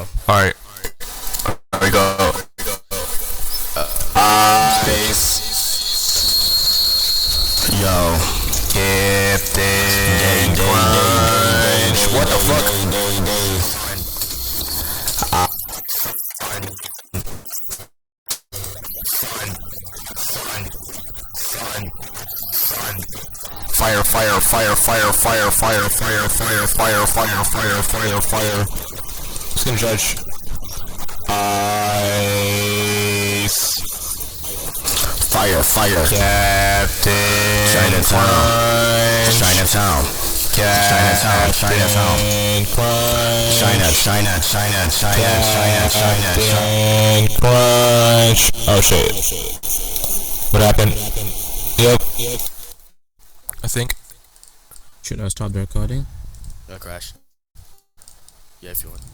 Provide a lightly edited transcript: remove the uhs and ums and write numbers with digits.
go. Alright. There we go. Ice. Yo. Captain Crunch. What the fuck? Fire, fire, fire, fire, fire, fire, fire, fire, fire, fire, fire, fire, fire. Who's gonna judge? Ice. Fire, fire. Captain Chinatown. Chinatown. Chinatown. Chinatown. China, China, China, China, China, China, China. Crunch. Oh shit. What happened? Yep. I think. Should I stop the recording? Crash. Yeah, if you want.